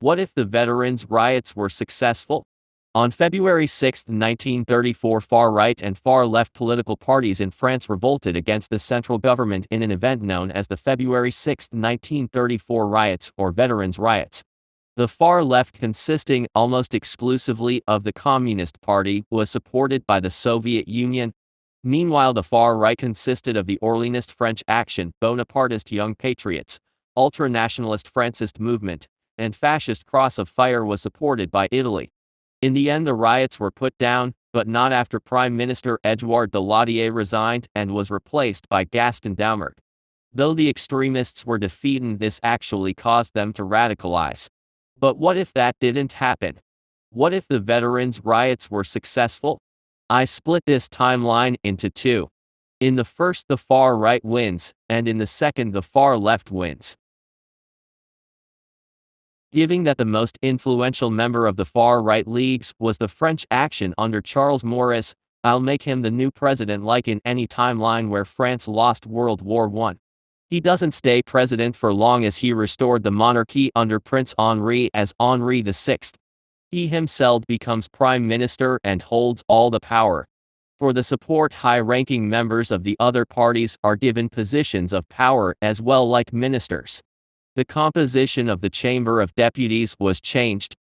What if the Veterans Riots were successful? On February 6, 1934, far-right and far-left political parties in France revolted against the central government in an event known as the February 6, 1934 riots, or Veterans Riots. The far left, consisting almost exclusively of the Communist Party, was supported by the Soviet Union. Meanwhile, the far right consisted of the Orleanist French Action, Bonapartist Young Patriots, ultra-nationalist Francist movement, and fascist Cross of Fire was supported by Italy. In the end, the riots were put down, but not after Prime Minister Édouard Daladier resigned and was replaced by Gaston Doumerc. Though the extremists were defeated, this actually caused them to radicalize. But what if that didn't happen? What if the Veterans Riots were successful? I split this timeline into two. In the first, the far right wins, and in the second, the far left wins. Given that the most influential member of the far-right leagues was the French Action under Charles Maurras, I'll make him the new president like in any timeline where France lost World War I. He doesn't stay president for long, as he restored the monarchy under Prince Henri as Henri VI. He himself becomes prime minister and holds all the power. For the support, high-ranking members of the other parties are given positions of power as well, like ministers. The composition of the Chamber of Deputies was changed.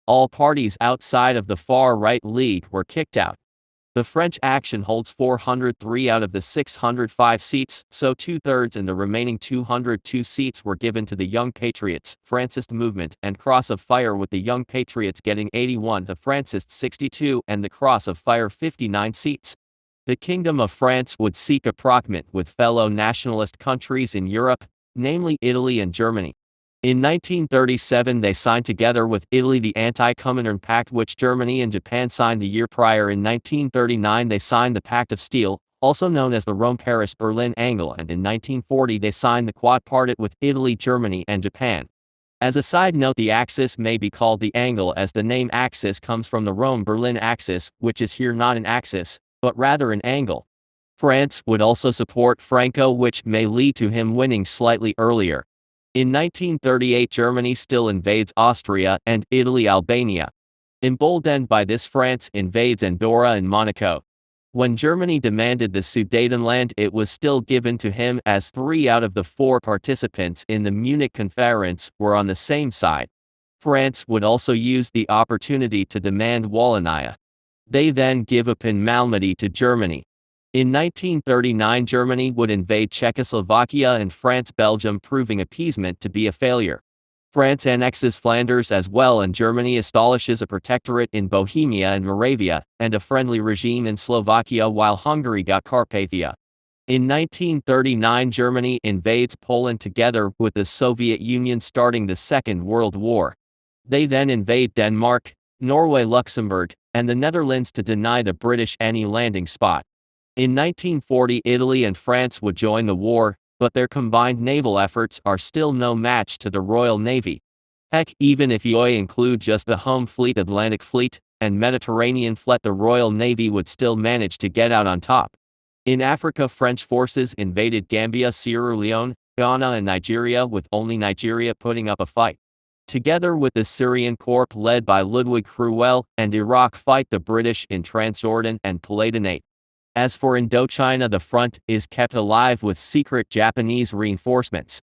All parties outside of the far-right league were kicked out. The French Action holds 403 out of the 605 seats, so 2/3, and the remaining 202 seats were given to the Young Patriots, Francist movement, and Cross of Fire, with the Young Patriots getting 81, the Francists 62, and the Cross of Fire 59 seats. The Kingdom of France would seek approachment with fellow nationalist countries in Europe, namely Italy and Germany. In 1937, they signed together with Italy the Anti-Comintern Pact, which Germany and Japan signed the year prior. In 1939, they signed the Pact of Steel, also known as the Rome-Paris-Berlin Angle, and in 1940 they signed the Quadpartite with Italy, Germany, and Japan. As a side note, the Axis may be called the Angle, as the name Axis comes from the Rome-Berlin Axis, which is here not an axis, but rather an angle. France would also support Franco, which may lead to him winning slightly earlier. In 1938, Germany still invades Austria, and Italy Albania. Emboldened by this, France invades Andorra and Monaco. When Germany demanded the Sudetenland, it was still given to him, as 3 out of the 4 participants in the Munich Conference were on the same side. France would also use the opportunity to demand Wallonia. They then give up in Malmedy to Germany. In 1939, Germany would invade Czechoslovakia and France Belgium, proving appeasement to be a failure. France annexes Flanders as well, and Germany establishes a protectorate in Bohemia and Moravia, and a friendly regime in Slovakia, while Hungary got Carpathia. In 1939, Germany invades Poland together with the Soviet Union, starting the Second World War. They then invade Denmark, Norway, Luxembourg, and the Netherlands to deny the British any landing spot. In 1940, Italy and France would join the war, but their combined naval efforts are still no match to the Royal Navy. Heck, even if you include just the Home Fleet, Atlantic Fleet, and Mediterranean Fleet, the Royal Navy would still manage to get out on top. In Africa, French forces invaded Gambia, Sierra Leone, Ghana, and Nigeria, with only Nigeria putting up a fight. Together with the Syrian Corps led by Ludwig Cruel, and Iraq fight the British in Transjordan and Palatinate. As for Indochina, the front is kept alive with secret Japanese reinforcements.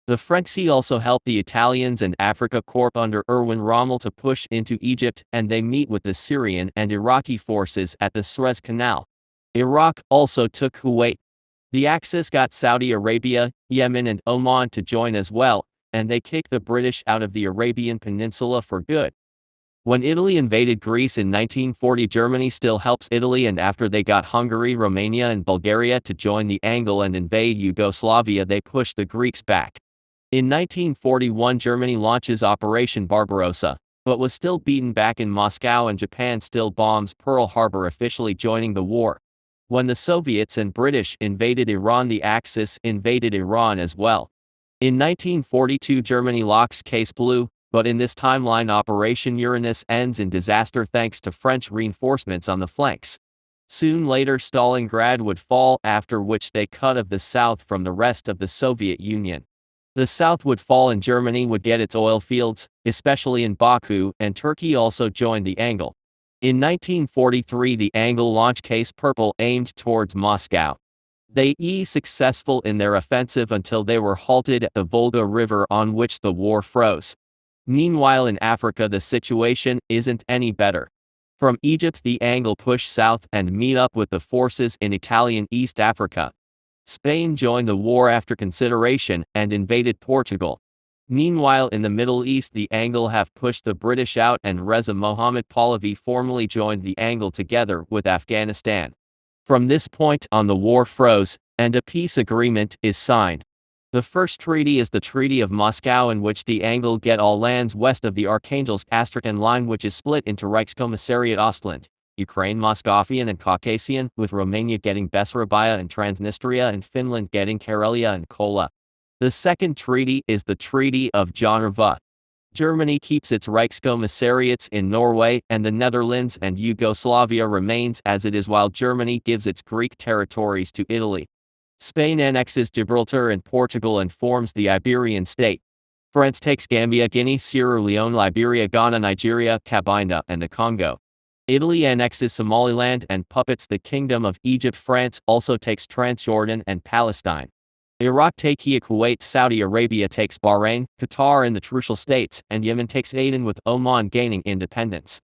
The French also help the Italians and Africa Corps under Erwin Rommel to push into Egypt, and they meet with the Syrian and Iraqi forces at the Suez Canal. Iraq also took Kuwait. The Axis got Saudi Arabia, Yemen, and Oman to join as well, and they kicked the British out of the Arabian Peninsula for good. When Italy invaded Greece in 1940, Germany still helps Italy, and after they got Hungary, Romania, and Bulgaria to join the Angle and invade Yugoslavia, they pushed the Greeks back. In 1941, Germany launches Operation Barbarossa, but was still beaten back in Moscow, and Japan still bombs Pearl Harbor, officially joining the war. When the Soviets and British invaded Iran, the Axis invaded Iran as well. In 1942, Germany locks Case Blue, but in this timeline, Operation Uranus ends in disaster thanks to French reinforcements on the flanks. Soon later, Stalingrad would fall, after which they cut off the south from the rest of the Soviet Union. The south would fall and Germany would get its oil fields, especially in Baku, and Turkey also joined the angle. In 1943 the Angle launch case Purple aimed towards Moscow. They were successful in their offensive until they were halted at the Volga River on which the war froze. Meanwhile in Africa the situation isn't any better. From Egypt the Angle push south and meet up with the forces in Italian East Africa. Spain joined the war after consideration and invaded Portugal. Meanwhile in the Middle East the Angle have pushed the British out and Reza Mohammad Pahlavi formally joined the Angle together with Afghanistan. From this point on the war froze, and a peace agreement is signed. The first treaty is the Treaty of Moscow in which the Angle get all lands west of the Archangelsk-Astrakhan line which is split into Reichskommissariat Ostland, Ukraine Moscovian and Caucasian, with Romania getting Bessarabia and Transnistria and Finland getting Karelia and Kola. The second treaty is the Treaty of Geneva. Germany keeps its Reichskommissariats in Norway and the Netherlands and Yugoslavia remains as it is while Germany gives its Greek territories to Italy. Spain annexes Gibraltar and Portugal and forms the Iberian state. France takes Gambia, Guinea, Sierra Leone, Liberia, Ghana, Nigeria, Cabinda, and the Congo. Italy annexes Somaliland and puppets the Kingdom of Egypt. France also takes Transjordan and Palestine. Iraq takes Kuwait, Saudi Arabia takes Bahrain, Qatar and the Trucial States, and Yemen takes Aden with Oman gaining independence.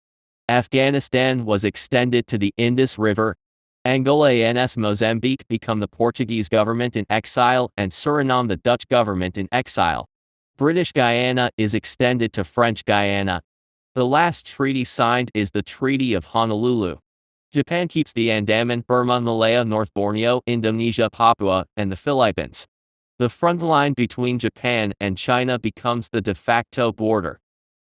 Afghanistan was extended to the Indus River. Angola and Mozambique become the Portuguese government in exile and Suriname the Dutch government in exile. British Guyana is extended to French Guyana. The last treaty signed is the Treaty of Honolulu. Japan keeps the Andaman, Burma, Malaya, North Borneo, Indonesia, Papua, and the Philippines. The front line between Japan and China becomes the de facto border.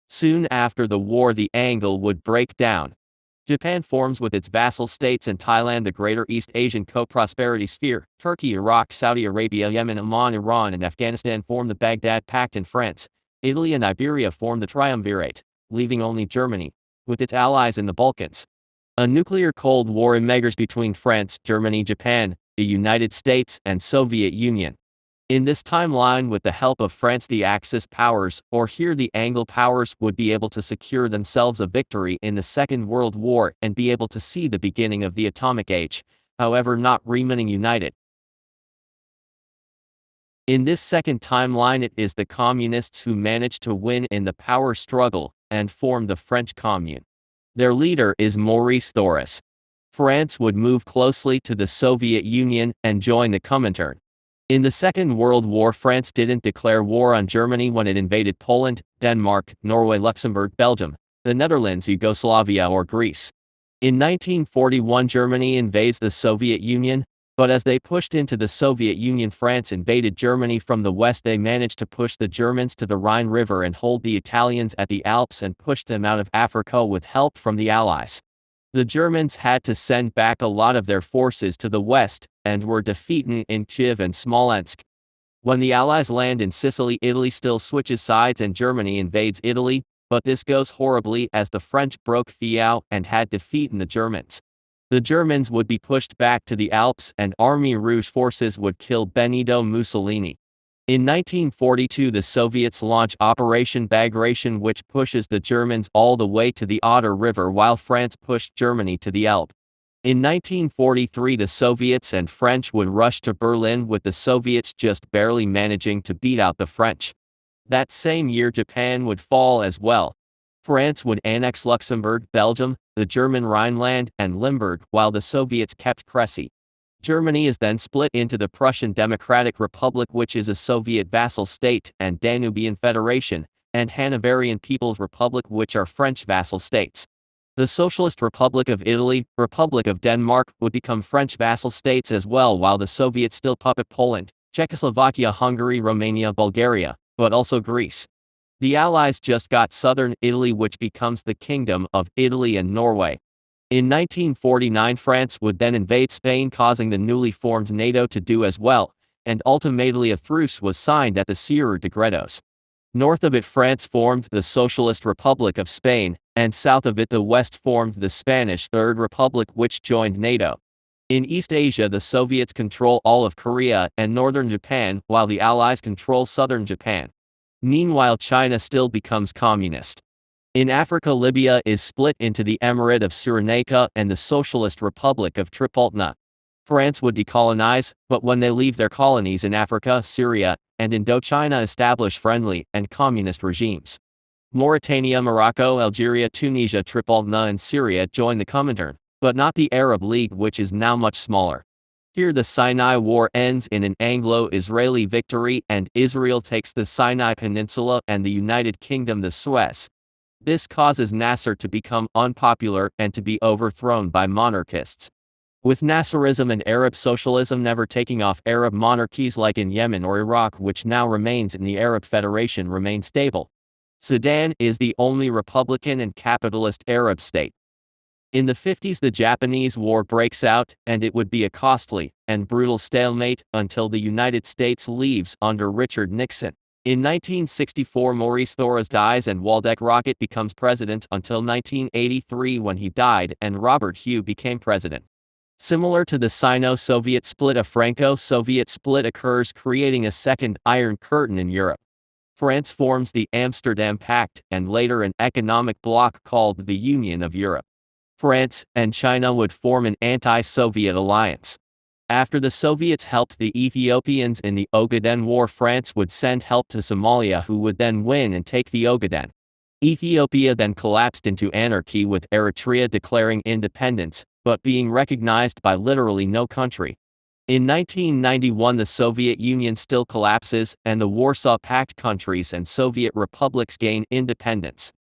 Soon after the war the Angle would break down. Japan forms with its vassal states and Thailand the Greater East Asian Co-Prosperity Sphere. Turkey, Iraq, Saudi Arabia, Yemen, Oman, Iran, and Afghanistan form the Baghdad Pact in France. Italy and Iberia form the Triumvirate, leaving only Germany, with its allies in the Balkans. A nuclear Cold War emerges between France, Germany, Japan, the United States, and Soviet Union. In this timeline, with the help of France, the Axis powers, or here the Angle powers, would be able to secure themselves a victory in the Second World War and be able to see the beginning of the atomic age, however not remaining united. In this second timeline it is the communists who manage to win in the power struggle and form the French Commune. Their leader is Maurice Thorez. France would move closely to the Soviet Union and join the Comintern. In the Second World War France didn't declare war on Germany when it invaded Poland, Denmark, Norway, Luxembourg, Belgium, the Netherlands, Yugoslavia or Greece. In 1941 Germany invades the Soviet Union, but as they pushed into the Soviet Union France invaded Germany from the west. They managed to push the Germans to the Rhine River and hold the Italians at the Alps and pushed them out of Africa with help from the Allies. The Germans had to send back a lot of their forces to the west, and were defeated in Kiev and Smolensk. When the Allies land in Sicily, Italy still switches sides and Germany invades Italy, but this goes horribly as the French broke Thieu and had defeated the Germans. The Germans would be pushed back to the Alps and Army Rouge forces would kill Benito Mussolini. In 1942 the Soviets launch Operation Bagration which pushes the Germans all the way to the Oder River while France pushed Germany to the Elbe. In 1943 the Soviets and French would rush to Berlin with the Soviets just barely managing to beat out the French. That same year Japan would fall as well. France would annex Luxembourg, Belgium, the German Rhineland, and Limburg while the Soviets kept Crécy. Germany is then split into the Prussian Democratic Republic which is a Soviet vassal state, and Danubian Federation, and Hanoverian People's Republic which are French vassal states. The Socialist Republic of Italy, Republic of Denmark would become French vassal states as well while the Soviets still puppet Poland, Czechoslovakia, Hungary, Romania, Bulgaria, but also Greece. The Allies just got southern Italy which becomes the Kingdom of Italy and Norway. In 1949 France would then invade Spain causing the newly formed NATO to do as well, and ultimately a truce was signed at the Sierra de Gredos. North of it France formed the Socialist Republic of Spain, and south of it the West formed the Spanish Third Republic which joined NATO. In East Asia, the Soviets control all of Korea and northern Japan, while the Allies control southern Japan. Meanwhile, China still becomes communist. In Africa, Libya is split into the Emirate of Cyrenaica and the Socialist Republic of Tripolitania. France would decolonize, but when they leave their colonies in Africa, Syria, and Indochina, establish friendly and communist regimes. Mauritania, Morocco, Algeria, Tunisia, Tripolitania, and Syria join the Comintern, but not the Arab League, which is now much smaller. Here the Sinai War ends in an Anglo-Israeli victory, and Israel takes the Sinai Peninsula and the United Kingdom the Suez. This causes Nasser to become unpopular and to be overthrown by monarchists. With Nasserism and Arab socialism never taking off, Arab monarchies like in Yemen or Iraq, which now remains in the Arab Federation, remain stable. Sudan is the only republican and capitalist Arab state. In the 50s, the Japanese War breaks out, and it would be a costly and brutal stalemate until the United States leaves under Richard Nixon. In 1964, Maurice Thorez dies and Waldeck Rocket becomes president until 1983, when he died and Robert Hue became president. Similar to the Sino-Soviet split, a Franco-Soviet split occurs, creating a second Iron Curtain in Europe. France forms the Amsterdam Pact and later an economic bloc called the Union of Europe. France and China would form an anti-Soviet alliance. After the Soviets helped the Ethiopians in the Ogaden War, France would send help to Somalia, who would then win and take the Ogaden. Ethiopia then collapsed into anarchy, with Eritrea declaring independence, but being recognized by literally no country. In 1991, the Soviet Union still collapses, and the Warsaw Pact countries and Soviet republics gain independence.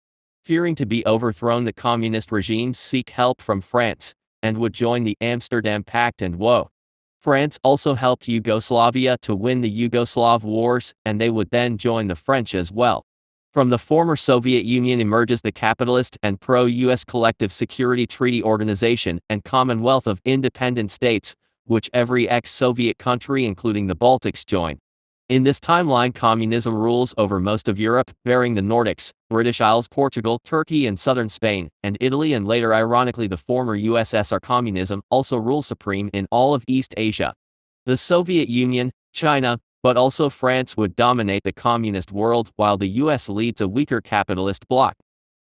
Fearing to be overthrown, the communist regimes seek help from France, and would join the Amsterdam Pact and WoA. France also helped Yugoslavia to win the Yugoslav Wars, and they would then join the French as well. From the former Soviet Union emerges the capitalist and pro-US Collective Security Treaty Organization and Commonwealth of Independent States, which every ex-Soviet country, including the Baltics, join. In this timeline, communism rules over most of Europe, bearing the Nordics, British Isles, Portugal, Turkey, and southern Spain, and Italy, and later, ironically, the former USSR. Communism also rules supreme in all of East Asia. The Soviet Union, China, but also France would dominate the communist world, while the US leads a weaker capitalist bloc.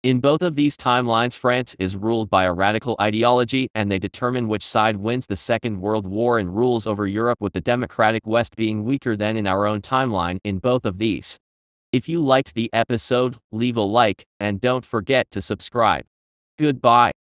In both of these timelines, France is ruled by a radical ideology, and they determine which side wins the Second World War and rules over Europe, with the democratic West being weaker than in our own timeline in both of these. If you liked the episode, leave a like, and don't forget to subscribe. Goodbye.